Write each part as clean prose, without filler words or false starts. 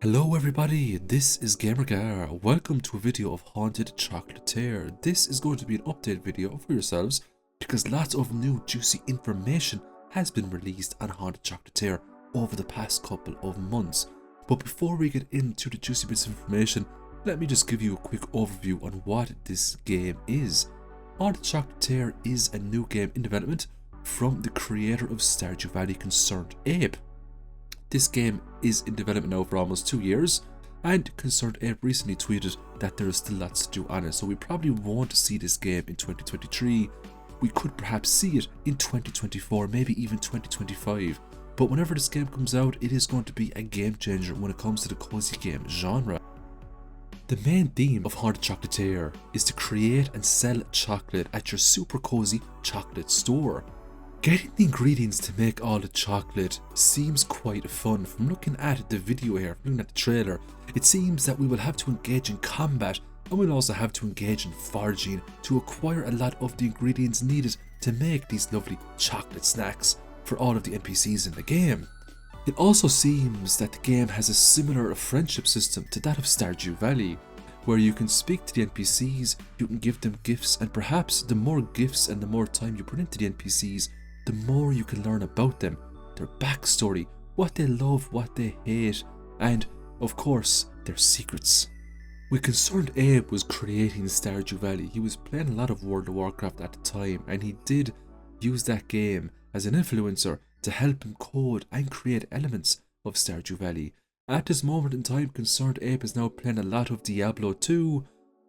Hello everybody, this is GamerGar. Welcome to a video of Haunted Chocolatier. This is going to be an update video for yourselves because lots of new juicy information has been released on Haunted Chocolatier over the past couple of months. But before we get into the juicy bits of information, let me just give you a quick overview on what this game is. Haunted Chocolatier is a new game in development from the creator of Stardew Valley, Concerned Ape. This game is in development now for almost 2 years, and Concerned Ape recently tweeted that there is still lots to do on it, so we probably won't see this game in 2023. We could perhaps see it in 2024, maybe even 2025. But whenever this game comes out, it is going to be a game changer when it comes to the cozy game genre. The main theme of Haunted Chocolatier is to create and sell chocolate at your super cozy chocolate store. Getting the ingredients to make all the chocolate seems quite fun. From looking at the video here, from looking at the trailer, it seems that we will have to engage in combat and we'll also have to engage in foraging to acquire a lot of the ingredients needed to make these lovely chocolate snacks for all of the NPCs in the game. It also seems that the game has a similar friendship system to that of Stardew Valley, where you can speak to the NPCs, you can give them gifts, and perhaps the more gifts and the more time you put into the NPCs, the more you can learn about them, their backstory, what they love, what they hate, and, of course, their secrets. When Concerned Ape was creating Stardew Valley, he was playing a lot of World of Warcraft at the time, and he did use that game as an influencer to help him code and create elements of Stardew Valley. At this moment in time, Concerned Ape is now playing a lot of Diablo 2,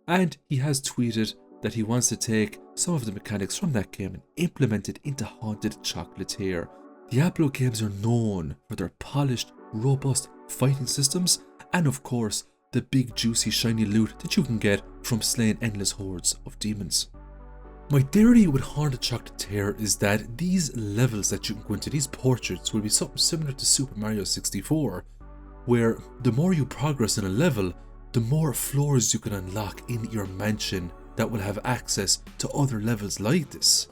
and he has tweeted that he wants to take some of the mechanics from that game and implement it into Haunted Chocolatier. Diablo games are known for their polished, robust fighting systems and of course the big juicy shiny loot that you can get from slaying endless hordes of demons. My theory with Haunted Chocolatier is that these levels that you can go into, these portraits, will be something similar to Super Mario 64, where the more you progress in a level, the more floors you can unlock in your mansion that will have access to other levels like this.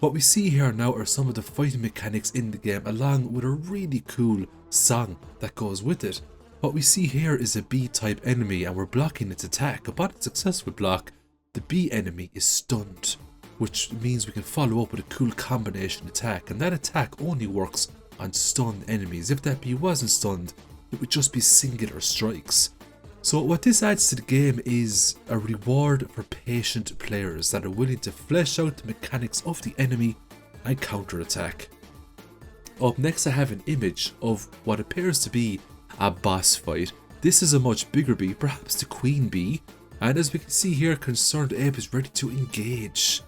What we see here now are some of the fighting mechanics in the game, along with a really cool song that goes with it. What we see here is a B-type enemy and we're blocking its attack. Upon a successful block, the B enemy is stunned, which means we can follow up with a cool combination attack, and that attack only works on stunned enemies. If that B wasn't stunned, it would just be singular strikes. So what this adds to the game is a reward for patient players that are willing to flesh out the mechanics of the enemy and counterattack. Up next I have an image of what appears to be a boss fight. This is a much bigger bee, perhaps the queen bee, and as we can see here, Concerned Ape is ready to engage.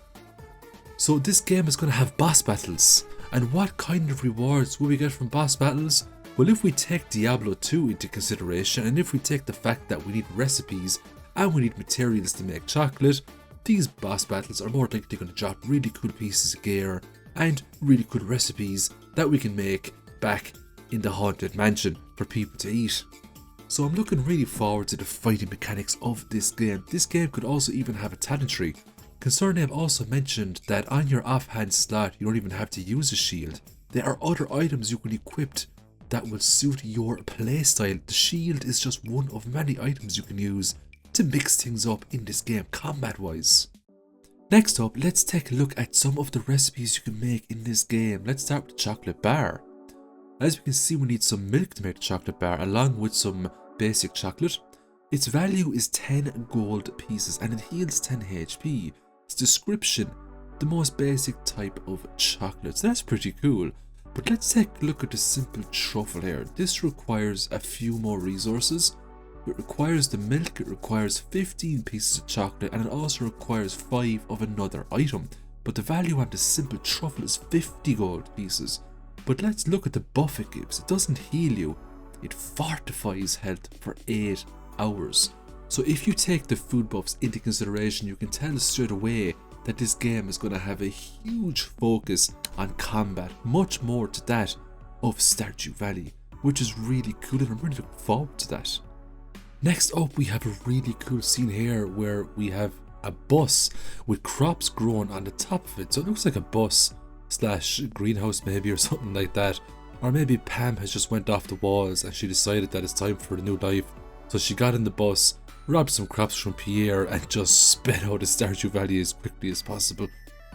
So this game is going to have boss battles, and what kind of rewards will we get from boss battles? Well, if we take Diablo 2 into consideration, and if we take the fact that we need recipes and we need materials to make chocolate, these boss battles are more likely going to drop really cool pieces of gear and really cool recipes that we can make back in the Haunted Mansion for people to eat. So I'm looking really forward to the fighting mechanics of this game. This game could also even have a talent tree. Concerned Ape also mentioned that on your offhand slot you don't even have to use a shield. There are other items you can equip that will suit your playstyle. The shield is just one of many items you can use to mix things up in this game combat wise. Next up, let's take a look at some of the recipes you can make in this game. Let's start with the chocolate bar. As we can see, we need some milk to make the chocolate bar along with some basic chocolate. Its value is 10 gold pieces and it heals 10 HP. Its description, the most basic type of chocolate, so that's pretty cool. But let's take a look at the simple truffle here. This requires a few more resources. It requires the milk, it requires 15 pieces of chocolate, and it also requires 5 of another item. But the value on the simple truffle is 50 gold pieces. But let's look at the buff it gives. It doesn't heal you, it fortifies health for 8 hours. So if you take the food buffs into consideration, you can tell straight away that this game is going to have a huge focus on combat, much more to that of Stardew Valley, which is really cool and I'm really looking forward to that. Next up, we have a really cool scene here where we have a bus with crops growing on the top of it. So it looks like a bus slash greenhouse maybe or something like that. Or maybe Pam has just went off the walls and she decided that it's time for a new life. So she got in the bus, robbed some crops from Pierre and just sped out of Stardew Valley as quickly as possible.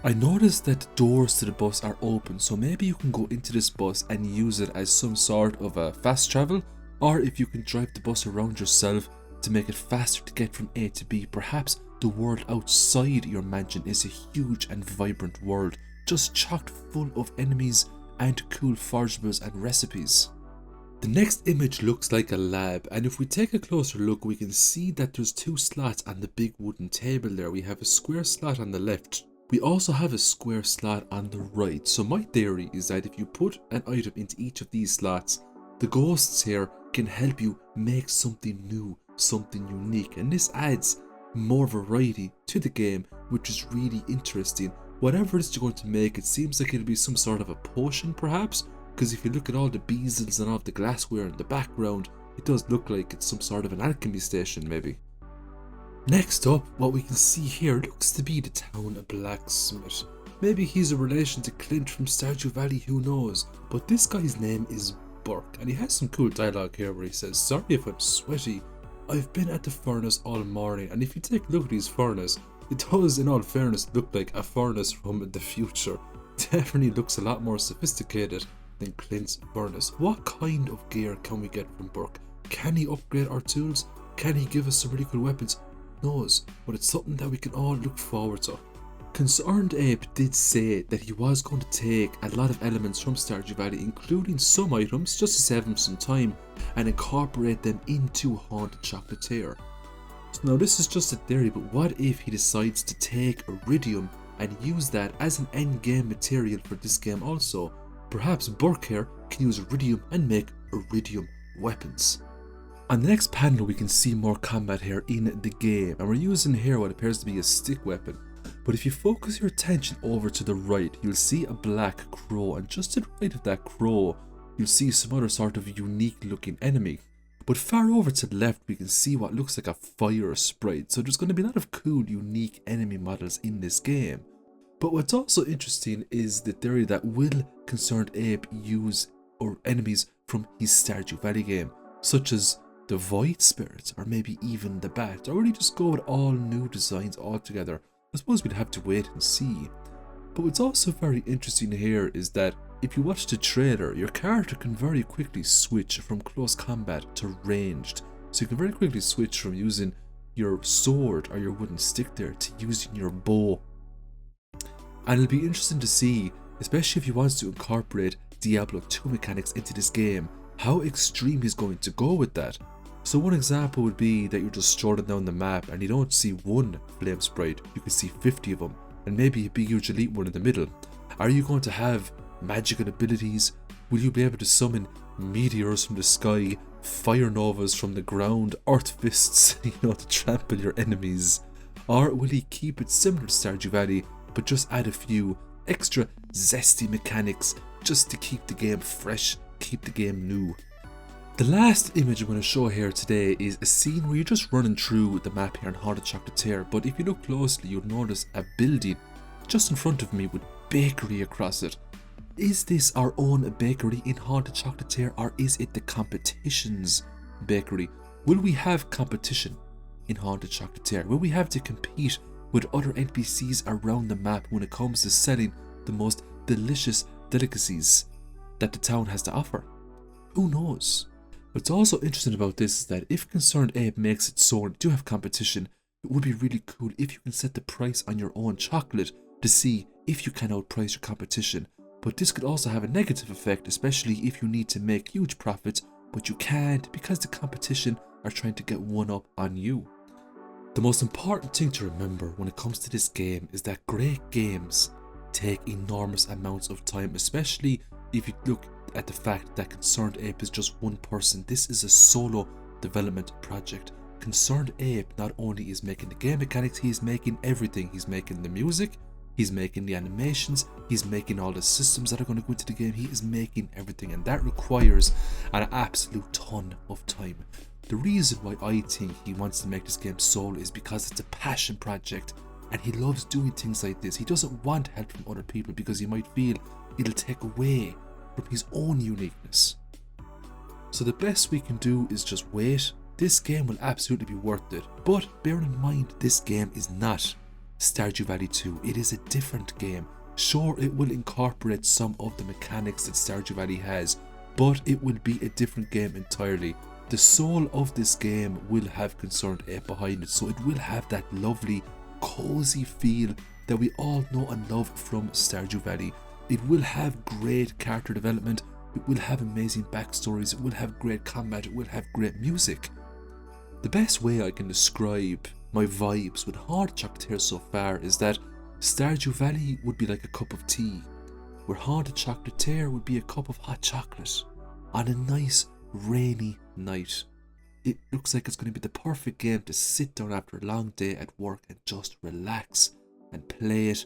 I noticed that the doors to the bus are open, so maybe you can go into this bus and use it as some sort of a fast travel, or if you can drive the bus around yourself to make it faster to get from A to B. Perhaps the world outside your mansion is a huge and vibrant world, just chock full of enemies and cool forageables and recipes. The next image looks like a lab, and if we take a closer look we can see that there's two slots on the big wooden table there. We have a square slot on the left. We also have a square slot on the right, so my theory is that if you put an item into each of these slots, the ghosts here can help you make something new, something unique, and this adds more variety to the game, which is really interesting. Whatever it is you're going to make, it seems like it'll be some sort of a potion perhaps, because if you look at all the bezels and all the glassware in the background, it does look like it's some sort of an alchemy station maybe. Next up, what we can see here looks to be the town blacksmith. Maybe he's a relation to Clint from Stardew Valley, who knows, but this guy's name is Burke, and he has some cool dialogue here where he says, "Sorry if I'm sweaty, I've been at the furnace all morning," and if you take a look at his furnace, it does in all fairness look like a furnace from the future. Definitely looks a lot more sophisticated than Clint's furnace. What kind of gear can we get from Burke? Can he upgrade our tools? Can he give us some really cool weapons? Knows, but it's something that we can all look forward to. Concerned Ape did say that he was going to take a lot of elements from Stardew Valley, including some items just to save him some time, and incorporate them into Haunted Chocolatier. So now this is just a theory, but what if he decides to take iridium and use that as an end game material for this game also? Perhaps Burke here can use iridium and make iridium weapons. On the next panel we can see more combat here in the game, and we're using here what appears to be a stick weapon. But if you focus your attention over to the right, you'll see a black crow, and just to the right of that crow you'll see some other sort of unique looking enemy. But far over to the left we can see what looks like a fire sprite, so there's going to be a lot of cool unique enemy models in this game. But what's also interesting is the theory that will Concerned Ape use or enemies from his Stardew Valley game, such as the Void Spirits, or maybe even the Bat, or will he just go with all new designs altogether? I suppose we'd have to wait and see. But what's also very interesting here is that if you watch the trailer, your character can very quickly switch from close combat to ranged. So you can very quickly switch from using your sword or your wooden stick there to using your bow. And it'll be interesting to see, especially if he wants to incorporate Diablo 2 mechanics into this game, how extreme he's going to go with that. So one example would be that you're just strolling down the map and you don't see one flame sprite, you can see 50 of them, and maybe a big huge elite one in the middle. Are you going to have magical abilities? Will you be able to summon meteors from the sky, fire novas from the ground, earth fists, to trample your enemies? Or will he keep it similar to Stardew Valley, but just add a few extra zesty mechanics just to keep the game fresh, keep the game new? The last image I'm going to show here today is a scene where you're just running through the map here in Haunted Chocolatier, but if you look closely you'll notice a building just in front of me with bakery across it. Is this our own bakery in Haunted Chocolatier, or is it the competition's bakery? Will we have competition in Haunted Chocolatier? Will we have to compete with other NPCs around the map when it comes to selling the most delicious delicacies that the town has to offer? Who knows? What's also interesting about this is that if Concerned Ape makes it so you do have competition, it would be really cool if you can set the price on your own chocolate to see if you can outprice your competition. But this could also have a negative effect, especially if you need to make huge profits, but you can't because the competition are trying to get one up on you. The most important thing to remember when it comes to this game is that great games take enormous amounts of time, especially if you look at the fact that Concerned Ape is just one person. This is a solo development project. Concerned Ape not only is making the game mechanics, he's making everything. He's making the music, he's making the animations, he's making all the systems that are going to go into the game. He is making everything, and that requires an absolute ton of time. The reason why I think he wants to make this game solo is because it's a passion project and he loves doing things like this. He doesn't want help from other people because he might feel it'll take away from his own uniqueness. So the best we can do is just wait. This game will absolutely be worth it, but bear in mind this game is not Stardew Valley 2. It is a different game. Sure, it will incorporate some of the mechanics that Stardew Valley has, but it will be a different game entirely. The soul of this game will have Concerned Ape behind it, so it will have that lovely, cozy feel that we all know and love from Stardew Valley. It will have great character development, it will have amazing backstories, it will have great combat, it will have great music. The best way I can describe my vibes with Haunted Chocolatier so far is that Stardew Valley would be like a cup of tea, where Haunted Chocolatier would be a cup of hot chocolate on a nice rainy night. It looks like it's going to be the perfect game to sit down after a long day at work and just relax and play it,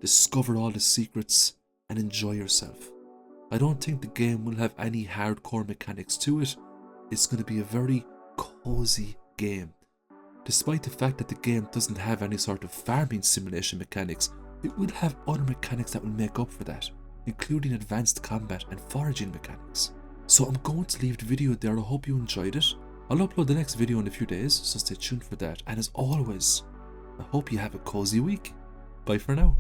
discover all the secrets and enjoy yourself. I don't think the game will have any hardcore mechanics to it. It's going to be a very cozy game. Despite the fact that the game doesn't have any sort of farming simulation mechanics, it will have other mechanics that will make up for that, including advanced combat and foraging mechanics. So I'm going to leave the video there. I hope you enjoyed it. I'll upload the next video in a few days, so stay tuned for that. And as always, I hope you have a cozy week. Bye for now.